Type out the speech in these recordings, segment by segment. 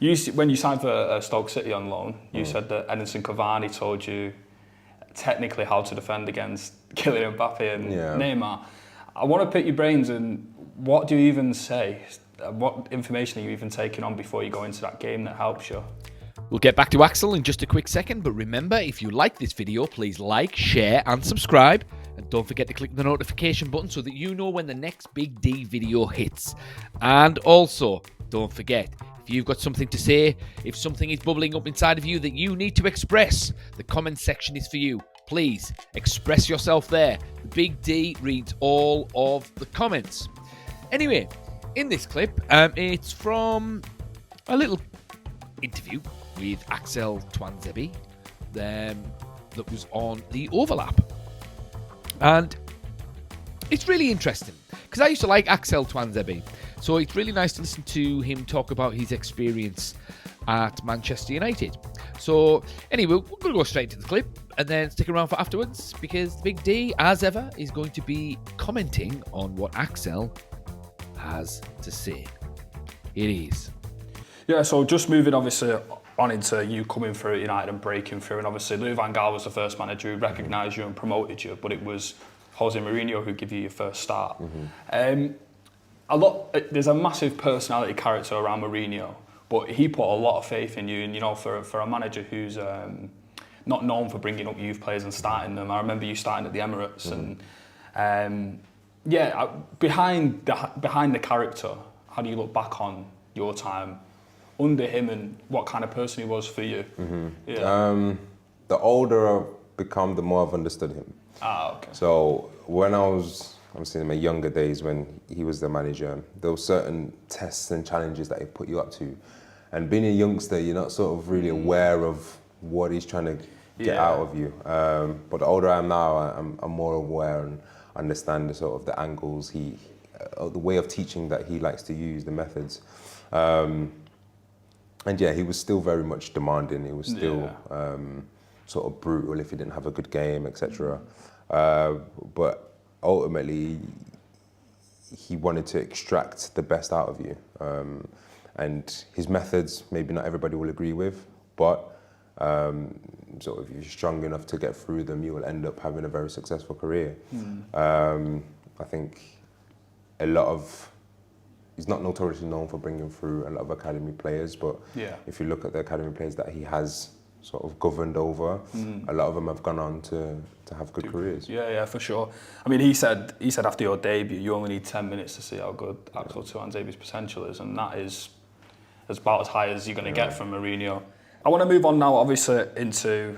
When you signed for Stoke City on loan, you said that Edinson Cavani told you technically how to defend against Kylian Mbappé and Neymar. I want to pick your brains and what do you even say? What information are you even taking on before you go into that game that helps you? We'll get back to Axel in just a quick second, but remember, if you like this video, please like, share and subscribe. And don't forget to click the notification button so that you know when the next Big D video hits. And also, don't forget, if you've got something to say, if something is bubbling up inside of you that you need to express, the comment section is for you. Please express yourself there. The Big D reads all of the comments. Anyway, in this clip, it's from a little interview with Axel Tuanzebe that was on the Overlap. And it's really interesting because I used to like Axel Tuanzebe. So it's really nice to listen to him talk about his experience at Manchester United. So anyway, we're going to go straight into the clip and then stick around for afterwards because the Big D, as ever, is going to be commenting on what Axel has to say. It is. Yeah, so just moving obviously on into you coming through at United and breaking through, and obviously Louis van Gaal was the first manager who recognised you and promoted you, but it was José Mourinho who gave you your first start. There's a massive personality character around Mourinho, but he put a lot of faith in you, and you know, for a manager who's not known for bringing up youth players and starting them. I remember you starting at the Emirates, and behind the character, how do you look back on your time under him and what kind of person he was for you? The older I've become, the more I've understood him. Okay. So when I was in my younger days when he was the manager, there were certain tests and challenges that he put you up to. And being a youngster, you're not sort of really aware of what he's trying to get out of you. But the older I am now, I'm more aware and understand the sort of the angles the way of teaching that he likes to use, the methods. And yeah, he was still very much demanding. He was still sort of brutal if he didn't have a good game, etc. But ultimately, he wanted to extract the best out of you. And his methods, maybe not everybody will agree with, but sort of if you're strong enough to get through them, you will end up having a very successful career. I think he's not notoriously known for bringing through a lot of academy players, but if you look at the academy players that he has sort of governed over, a lot of them have gone on to have good careers. Yeah, for sure. I mean, he said after your debut, you only need 10 minutes to see how good Axel Tuanzebe's potential is, and that is about as high as you're going to get from Mourinho. I want to move on now, obviously, into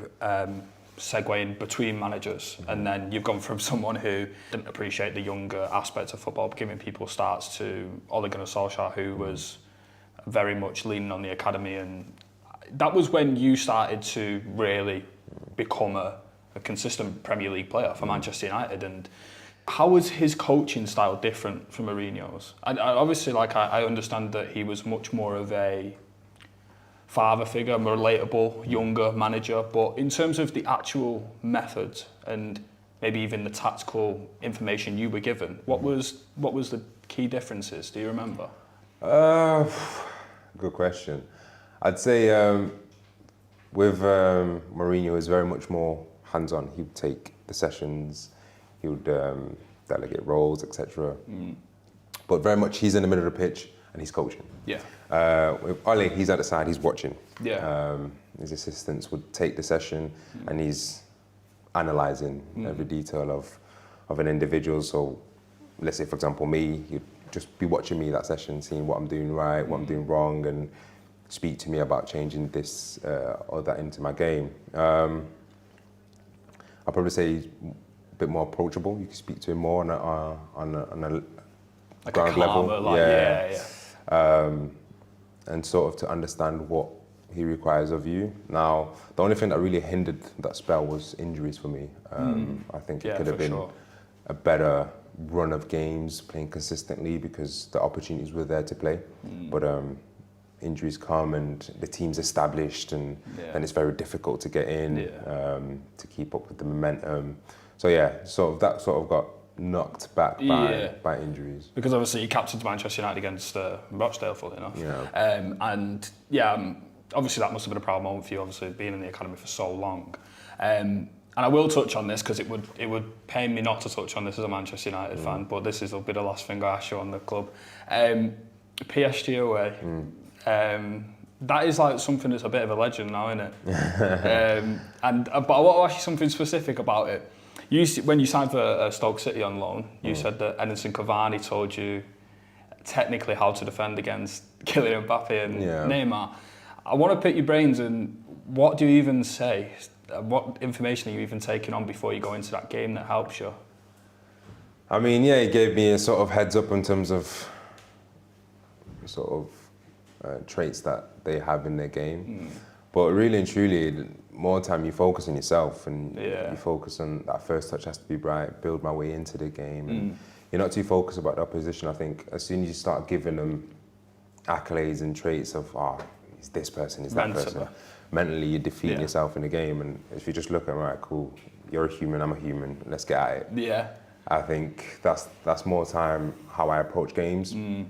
segueing between managers, and then you've gone from someone who didn't appreciate the younger aspect of football, giving people starts, to Ole Gunnar Solskjaer, who was very much leaning on the academy, and that was when you started to really become a consistent Premier League player for Manchester United. And how was his coaching style different from Mourinho's? And obviously, I understand that he was much more of a father figure, more relatable, younger manager, but in terms of the actual methods and maybe even the tactical information you were given, what was the key differences? Do you remember? Good question. I'd say with Mourinho, it was very much more hands-on. He would take the sessions, he would delegate roles, etc. But very much he's in the middle of the pitch and he's coaching. Yeah. With Ole, he's at the side, he's watching. Yeah. His assistants would take the session and he's analysing every detail of an individual. So let's say, for example, me, he'd just be watching me that session, seeing what I'm doing right, what I'm doing wrong, and speak to me about changing this or that into my game. I'd probably say he's a bit more approachable. You can speak to him more on a Like ground a calmer, level. And sort of to understand what he requires of you. Now, the only thing that really hindered that spell was injuries for me. I think it could have been a better run of games, playing consistently, because the opportunities were there to play. But injuries come and the team's established, and it's very difficult to get in, to keep up with the momentum. So yeah, that got knocked back by injuries. Because obviously he captained Manchester United against Rochdale, funnily enough. Obviously that must have been a proud moment for you, obviously being in the academy for so long. And I will touch on this because it would pain me not to touch on this as a Manchester United fan, but this will be the last thing I ask you on the club. PSG away. That is like something that's a bit of a legend now, isn't it? But I want to ask you something specific about it. When you signed for Stoke City on loan, you said that Edinson Cavani told you technically how to defend against Kylian Mbappé and Neymar. I want to pick your brains and what do you even say? What information are you even taking on before you go into that game that helps you? I mean, he gave me a sort of heads up in terms of traits that they have in their game. But really and truly, more time you focus on yourself and you focus on that first touch has to be bright, build my way into the game. And you're not too focused about the opposition. I think as soon as you start giving them accolades and traits of, he's this person, he's that person, mentally you defeat yourself in the game. And if you just look at, right, cool, you're a human, I'm a human, let's get at it. Yeah. I think that's more time how I approach games. And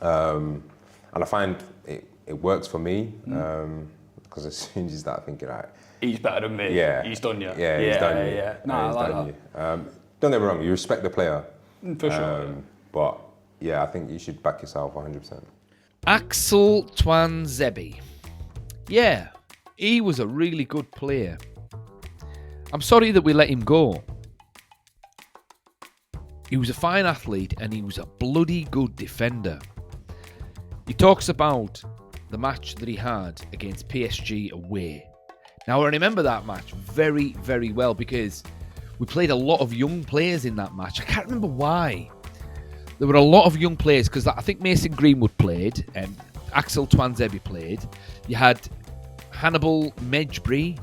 I find it works for me. Because as soon as you start thinking, right, he's better than me. He's done you. He's done you. No, I like that. Don't get me wrong, you respect the player. For sure. But I think you should back yourself 100%. Axel Tuanzebe. Yeah, he was a really good player. I'm sorry that we let him go. He was a fine athlete and he was a bloody good defender. He talks about the match that he had against PSG away. Now, I remember that match very, very well because we played a lot of young players in that match. I can't remember why. There were a lot of young players because I think Mason Greenwood played and Axel Tuanzebe played. You had Hannibal Mejbri,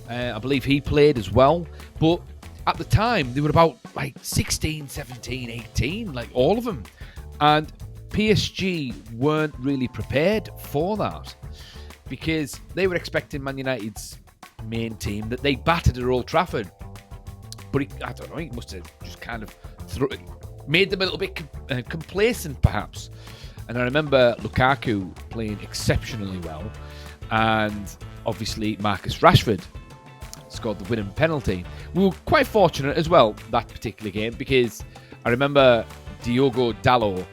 I believe he played as well. But at the time, they were about like 16, 17, 18, like all of them. And PSG weren't really prepared for that because they were expecting Man United's main team that they battered at Old Trafford. But I don't know, he must have just kind of made them a little bit complacent, perhaps. And I remember Lukaku playing exceptionally well, and obviously Marcus Rashford scored the winning penalty. We were quite fortunate as well that particular game because I remember Diogo Dalot.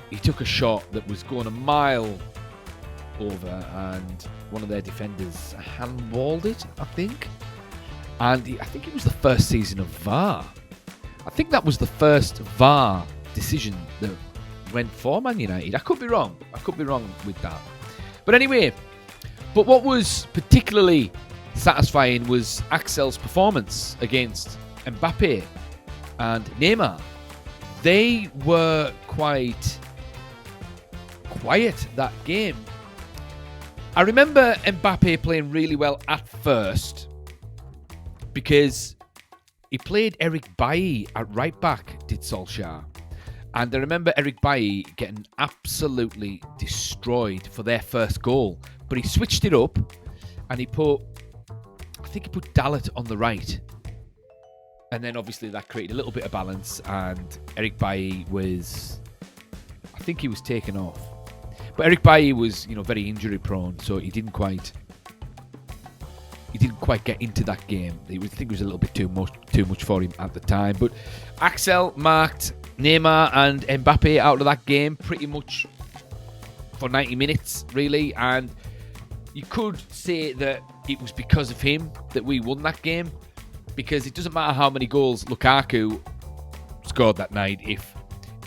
He took a shot that was going a mile over and one of their defenders handballed it, I think. And I think it was the first season of VAR. I think that was the first VAR decision that went for Man United. I could be wrong. With that. But anyway, what was particularly satisfying was Axel's performance against Mbappé and Neymar. They were quite quiet that game. I remember Mbappé playing really well at first because he played Eric Bailly at right back, did Solskjaer. And I remember Eric Bailly getting absolutely destroyed for their first goal. But he switched it up and he put Dalot on the right. And then obviously that created a little bit of balance and Eric Bailly was taken off. But Eric Bailly was, very injury prone, so he didn't quite get into that game. I think it was a little bit too much for him at the time. But Axel marked Neymar and Mbappé out of that game pretty much for 90 minutes, really. And you could say that it was because of him that we won that game, because it doesn't matter how many goals Lukaku scored that night. If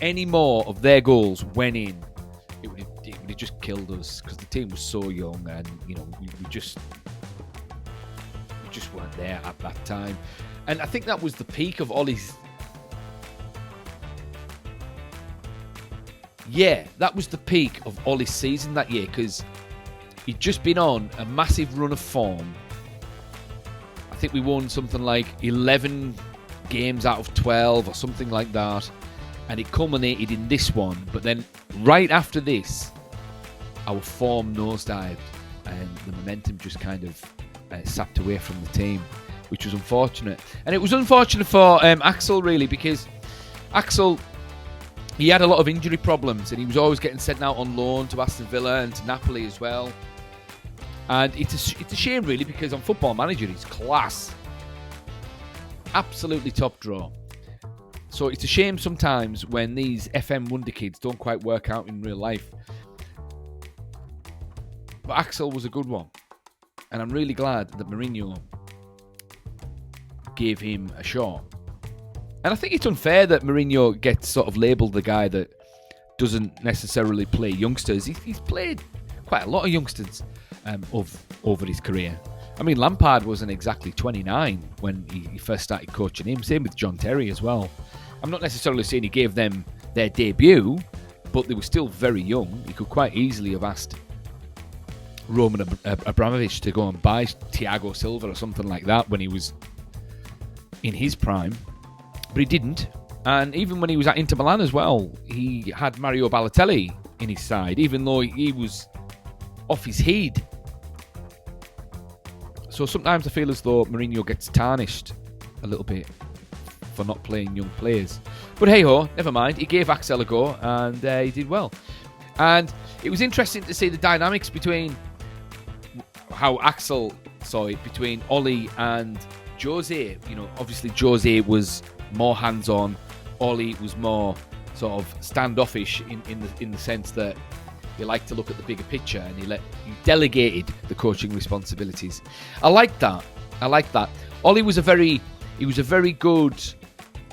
any more of their goals went in, it would have just killed us because the team was so young and, we just weren't there at that time. And I think that was the peak of Ollie's... Yeah, that was the peak of Ollie's season that year because he'd just been on a massive run of form. I think we won something like 11 games out of 12 or something like that. And it culminated in this one. But then right after this, our form nosedived and the momentum just kind of sapped away from the team. which was unfortunate. And it was unfortunate for Axel, really, because Axel, he had a lot of injury problems, and he was always getting sent out on loan to Aston Villa and to Napoli as well. And it's a shame, really, because on Football Manager, he's class. Absolutely top draw. So it's a shame sometimes when these FM wonder kids don't quite work out in real life. But Axel was a good one. And I'm really glad that Mourinho gave him a shot. And I think it's unfair that Mourinho gets sort of labelled the guy that doesn't necessarily play youngsters. He's played quite a lot of youngsters over his career. I mean, Lampard wasn't exactly 29 when he first started coaching him. Same with John Terry as well. I'm not necessarily saying he gave them their debut, but they were still very young. He could quite easily have asked Roman Abramovich to go and buy Thiago Silva or something like that when he was in his prime. But he didn't. And even when he was at Inter Milan as well, he had Mario Balotelli in his side, even though he was off his head. So sometimes I feel as though Mourinho gets tarnished a little bit for not playing young players. But hey-ho, never mind. He gave Axel a go, and he did well. And it was interesting to see the dynamics between how Axel saw it between Ollie and José. You know, obviously José was more hands-on. Ollie was more sort of standoffish in the sense that he liked to look at the bigger picture, and he delegated the coaching responsibilities. I like that. Ollie was a very good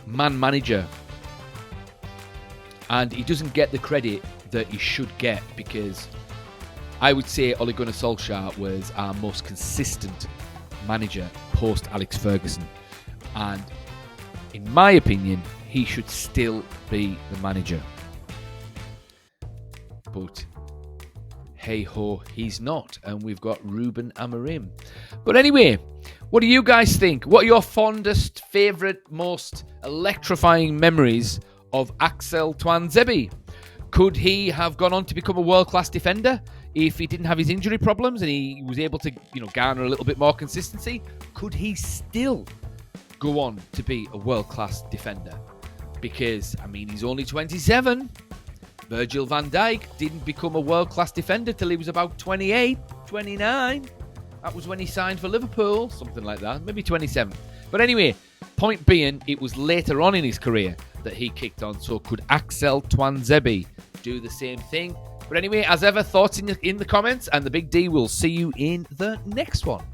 man manager, and he doesn't get the credit that he should get, because I would say Ole Gunnar Solskjaer was our most consistent manager post Alex Ferguson, and in my opinion, he should still be the manager. But hey ho, he's not, and we've got Ruben Amorim. But anyway, what do you guys think? What are your fondest, favourite, most electrifying memories of Axel Tuanzebe? Could he have gone on to become a world-class defender if he didn't have his injury problems and he was able to, garner a little bit more consistency? Could he still go on to be a world-class defender? Because, he's only 27. Virgil van Dijk didn't become a world-class defender till he was about 28, 29. That was when he signed for Liverpool, something like that, maybe 27. But anyway, point being, it was later on in his career that he kicked on. So could Axel Tuanzebe do the same thing? But anyway, as ever, thoughts in the comments, and the Big D will see you in the next one.